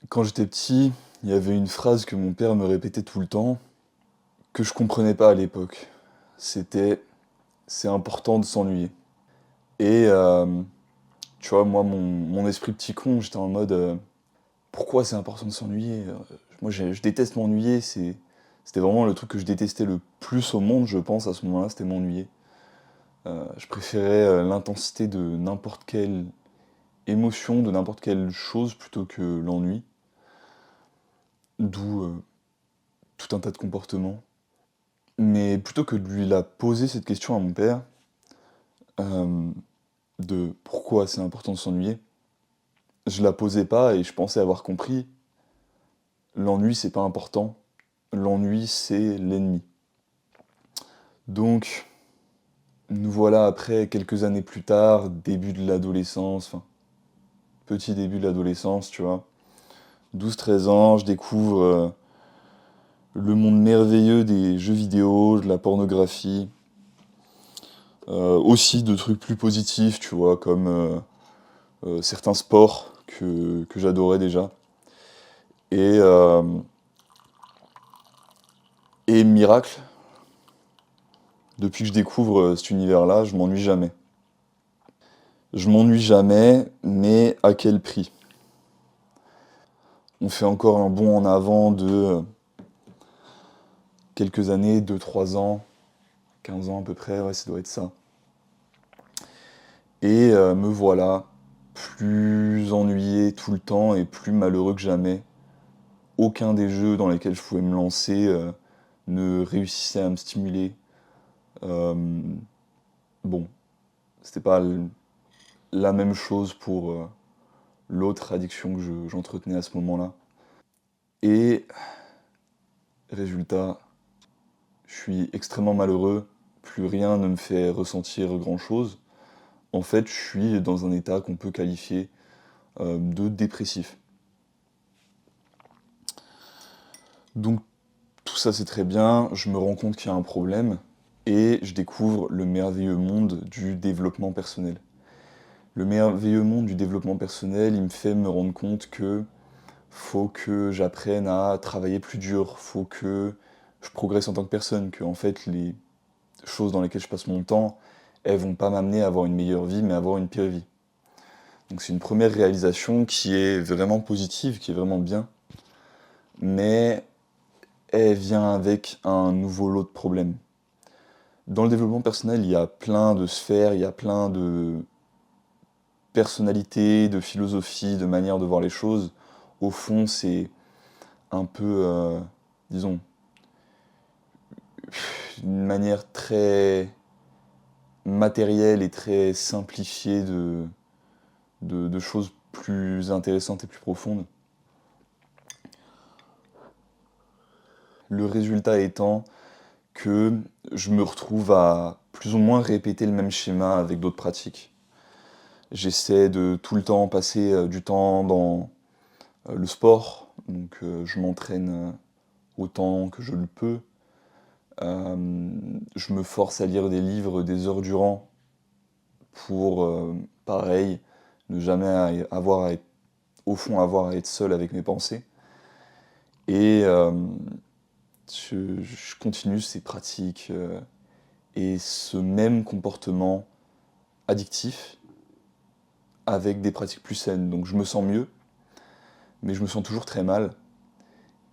Quand j'étais petit, il y avait une phrase que mon père me répétait tout le temps, que je comprenais pas à l'époque. C'était: «C'est important de s'ennuyer» et tu vois, moi, mon esprit petit con, j'étais en mode, «Pourquoi c'est important de s'ennuyer? Moi, je déteste m'ennuyer». C'était vraiment le truc que je détestais le plus au monde, je pense, à ce moment-là, c'était m'ennuyer. Je préférais, l'intensité de n'importe quelle émotion, de n'importe quelle chose plutôt que l'ennui, d'où, tout un tas de comportements. Mais plutôt que de lui la poser cette question à mon père, euh, de pourquoi c'est important de s'ennuyer, je la posais pas et je pensais avoir compris. L'ennui, c'est pas important. L'ennui, c'est l'ennemi. Donc, nous voilà après, quelques années plus tard, début de l'adolescence, enfin, petit début de l'adolescence, tu vois. 12-13 ans, je découvre le monde merveilleux des jeux vidéo, de la pornographie, aussi de trucs plus positifs, tu vois, comme certains sports que j'adorais déjà. Et, euh, et miracle, depuis que je découvre cet univers-là, je m'ennuie jamais. Je m'ennuie jamais, mais à quel prix? On fait encore un bond en avant de quelques années, 2-3 ans, 15 ans à peu près, ouais, ça doit être ça. Et me voilà, plus ennuyé tout le temps et plus malheureux que jamais. Aucun des jeux dans lesquels je pouvais me lancer ne réussissait à me stimuler. Euh, bon, c'était pas la même chose pour l'autre addiction que j'entretenais à ce moment-là. Et résultat, je suis extrêmement malheureux, plus rien ne me fait ressentir grand-chose. En fait, je suis dans un état qu'on peut qualifier de dépressif. Donc tout ça c'est très bien, je me rends compte qu'il y a un problème et je découvre le merveilleux monde du développement personnel. Le merveilleux monde du développement personnel, il me fait me rendre compte que faut que j'apprenne à travailler plus dur, faut que je progresse en tant que personne, que en fait les choses dans lesquelles je passe mon temps, elles vont pas m'amener à avoir une meilleure vie, mais à avoir une pire vie. Donc c'est une première réalisation qui est vraiment positive, qui est vraiment bien, mais elle vient avec un nouveau lot de problèmes. Dans le développement personnel, il y a plein de sphères, il y a plein de personnalités, de philosophies, de manières de voir les choses. Au fond, c'est un peu, disons, une manière très matérielle et très simplifiée de choses plus intéressantes et plus profondes. Le résultat étant que je me retrouve à plus ou moins répéter le même schéma avec d'autres pratiques. J'essaie de tout le temps passer du temps dans le sport, donc je m'entraîne autant que je le peux. Je me force à lire des livres des heures durant pour, pareil, ne jamais avoir à être, au fond, avoir à être seul avec mes pensées. Et je continue ces pratiques et ce même comportement addictif avec des pratiques plus saines. Donc je me sens mieux, mais je me sens toujours très mal.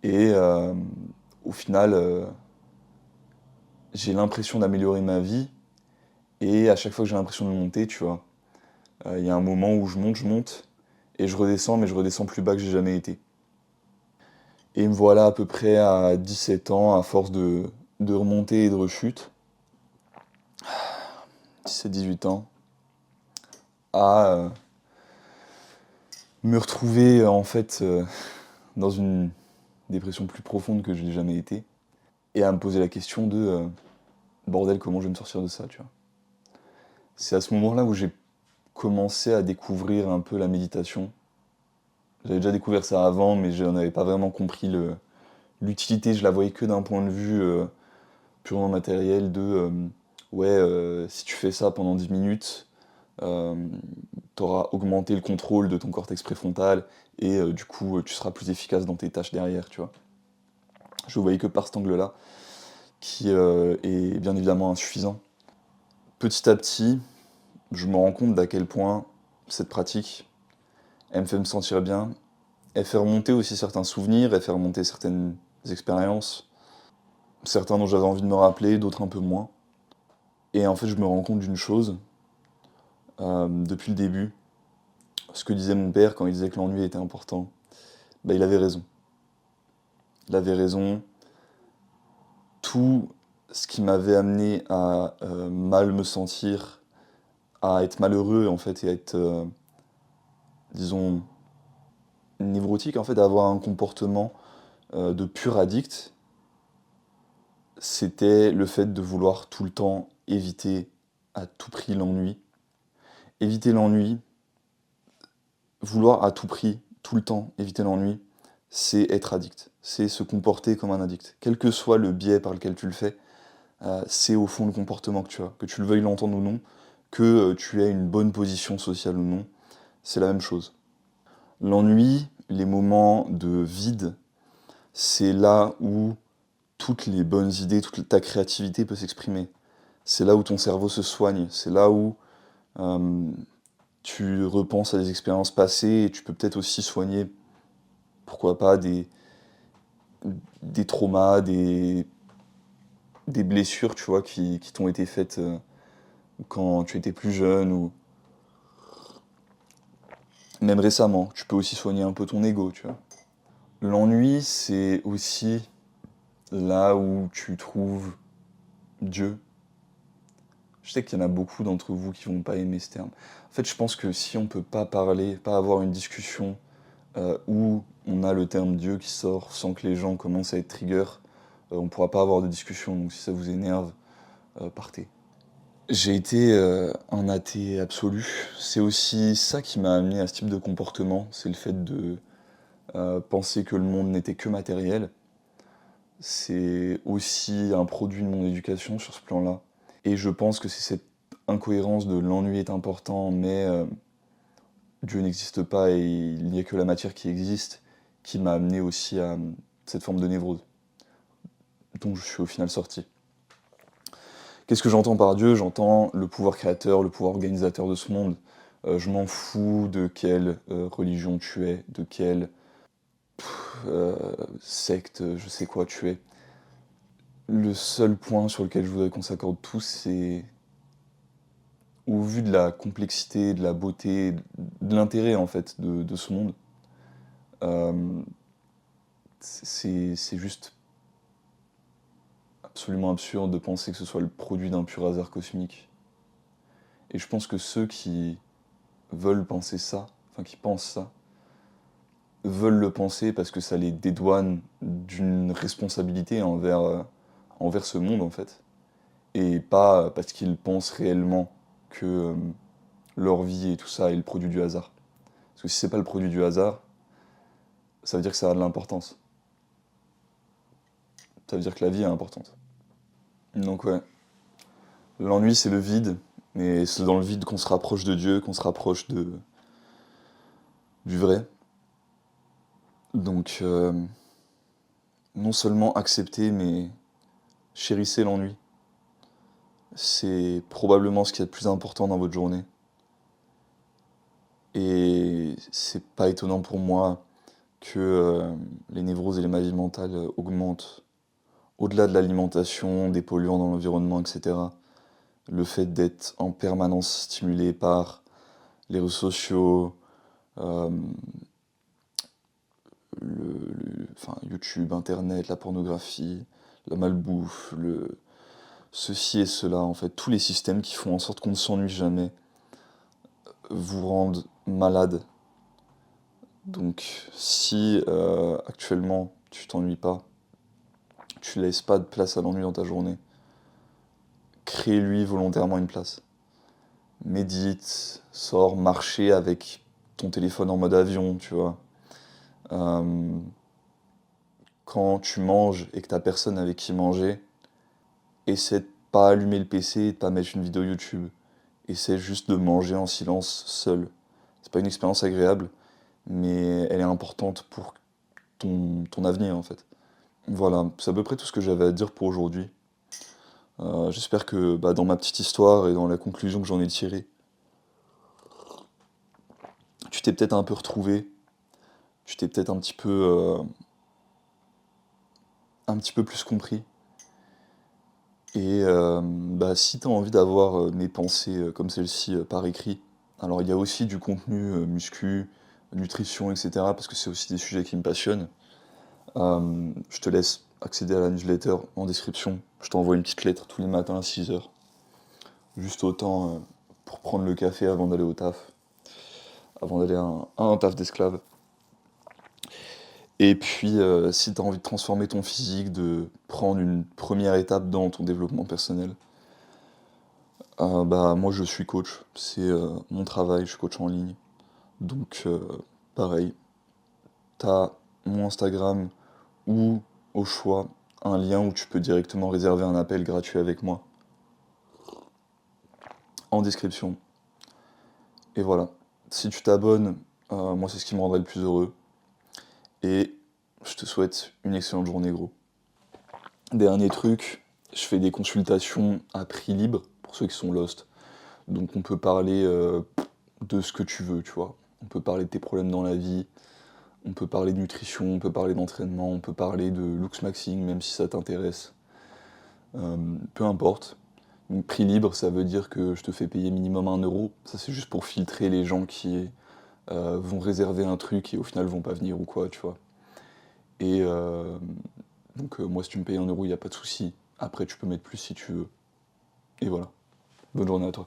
Et au final, j'ai l'impression d'améliorer ma vie. Et à chaque fois que j'ai l'impression de monter, tu vois, il y a un moment où je monte, et je redescends, mais je redescends plus bas que j'ai jamais été. Et me voilà à peu près à 17 ans, à force de remonter et de rechute, 17-18 ans, à me retrouver en fait dans une dépression plus profonde que je n'ai jamais été, et à me poser la question de bordel, comment je vais me sortir de ça, tu vois. C'est à ce moment-là où j'ai commencé à découvrir un peu la méditation. J'avais déjà découvert ça avant, mais je n'avais pas vraiment compris l'utilité. Je la voyais que d'un point de vue purement matériel de ouais, si tu fais ça pendant 10 minutes, tu auras augmenté le contrôle de ton cortex préfrontal, et du coup, tu seras plus efficace dans tes tâches derrière, tu vois. Je voyais que par cet angle-là, qui est bien évidemment insuffisant. Petit à petit, je me rends compte d'à quel point cette pratique, elle me fait me sentir bien, elle fait remonter aussi certains souvenirs, elle fait remonter certaines expériences, certains dont j'avais envie de me rappeler, d'autres un peu moins. Et en fait, je me rends compte d'une chose, depuis le début, ce que disait mon père quand il disait que l'ennui était important, bah, il avait raison. Il avait raison. Tout ce qui m'avait amené à mal me sentir, à être malheureux en fait, et à être, disons, névrotique, en fait, à avoir un comportement de pur addict, c'était le fait de vouloir tout le temps éviter à tout prix l'ennui. Éviter l'ennui, vouloir à tout prix, tout le temps éviter l'ennui, c'est être addict. C'est se comporter comme un addict. Quel que soit le biais par lequel tu le fais, c'est au fond le comportement que tu as. Que tu le veuilles l'entendre ou non, que tu aies une bonne position sociale ou non, c'est la même chose. L'ennui, les moments de vide, c'est là où toutes les bonnes idées, toute ta créativité peut s'exprimer. C'est là où ton cerveau se soigne, c'est là où euh, tu repenses à des expériences passées et tu peux peut-être aussi soigner, pourquoi pas, des traumas, des blessures, tu vois, qui t'ont été faites quand tu étais plus jeune ou même récemment. Tu peux aussi soigner un peu ton ego, tu vois. L'ennui, c'est aussi là où tu trouves Dieu. Je sais qu'il y en a beaucoup d'entre vous qui vont pas aimer ce terme. En fait, je pense que si on peut pas parler, pas avoir une discussion où on a le terme Dieu qui sort sans que les gens commencent à être trigger, on pourra pas avoir de discussion. Donc si ça vous énerve, partez. J'ai été un athée absolu. C'est aussi ça qui m'a amené à ce type de comportement. C'est le fait de penser que le monde n'était que matériel. C'est aussi un produit de mon éducation sur ce plan-là. Et je pense que c'est cette incohérence de l'ennui est important, mais Dieu n'existe pas et il n'y a que la matière qui existe, qui m'a amené aussi à cette forme de névrose, dont je suis au final sorti. Qu'est-ce que j'entends par Dieu? J'entends le pouvoir créateur, le pouvoir organisateur de ce monde. Je m'en fous de quelle religion tu es, de quelle euh, secte, je sais quoi tu es. Le seul point sur lequel je voudrais qu'on s'accorde tous, c'est au vu de la complexité, de la beauté, de l'intérêt en fait de ce monde, euh, c'est juste absolument absurde de penser que ce soit le produit d'un pur hasard cosmique. Et je pense que ceux qui veulent penser ça, enfin qui pensent ça, veulent le penser parce que ça les dédouane d'une responsabilité envers ce monde en fait, et pas parce qu'ils pensent réellement que leur vie et tout ça est le produit du hasard. Parce que si c'est pas le produit du hasard, ça veut dire que ça a de l'importance. Ça veut dire que la vie est importante. Donc ouais, l'ennui c'est le vide, mais c'est dans le vide qu'on se rapproche de Dieu, qu'on se rapproche du vrai. Donc non seulement accepter, mais chérissez l'ennui. C'est probablement ce qui est le plus important dans votre journée. Et c'est pas étonnant pour moi que les névroses et les maladies mentales augmentent au-delà de l'alimentation, des polluants dans l'environnement, etc. Le fait d'être en permanence stimulé par les réseaux sociaux, euh, enfin, YouTube, Internet, la pornographie, la malbouffe, ceci et cela, en fait, tous les systèmes qui font en sorte qu'on ne s'ennuie jamais, vous rendent malade. Donc si actuellement tu t'ennuies pas, tu laisses pas de place à l'ennui dans ta journée, crée-lui volontairement une place. Médite, sors marcher avec ton téléphone en mode avion, tu vois. Euh, Quand tu manges et que t'as personne avec qui manger, essaie de pas allumer le PC et de pas mettre une vidéo YouTube. essaie juste de manger en silence seul. C'est pas une expérience agréable, mais elle est importante pour ton avenir en fait. Voilà, c'est à peu près tout ce que j'avais à dire pour aujourd'hui. J'espère que bah, dans ma petite histoire et dans la conclusion que j'en ai tirée, tu t'es peut-être un peu retrouvé, tu t'es peut-être un petit peu plus compris. Et bah, si tu as envie d'avoir mes pensées comme celle-ci par écrit, alors il y a aussi du contenu muscu, nutrition, etc. parce que c'est aussi des sujets qui me passionnent. Je te laisse accéder à la newsletter en description. Je t'envoie une petite lettre tous les matins à 6 heures. Juste autant pour prendre le café avant d'aller au taf, avant d'aller à un taf d'esclave. Et puis, si tu as envie de transformer ton physique, de prendre une première étape dans ton développement personnel, bah, moi je suis coach, c'est mon travail, je suis coach en ligne. Donc, pareil, tu as mon Instagram ou au choix un lien où tu peux directement réserver un appel gratuit avec moi en description. Et voilà. Si tu t'abonnes, moi c'est ce qui me rendrait le plus heureux. Et je te souhaite une excellente journée, gros. Dernier truc, je fais des consultations à prix libre pour ceux qui sont lost. Donc on peut parler de ce que tu veux, tu vois. On peut parler de tes problèmes dans la vie, on peut parler de nutrition, on peut parler d'entraînement, on peut parler de looks maxing, même si ça t'intéresse. Peu importe. Donc, prix libre, ça veut dire que je te fais payer minimum 1 euro. Ça, c'est juste pour filtrer les gens qui vont réserver un truc et au final vont pas venir ou quoi, tu vois. Et donc, moi, si tu me payes 1 euro, il n'y a pas de souci. Après, tu peux mettre plus si tu veux. Et voilà. Bonne journée à toi.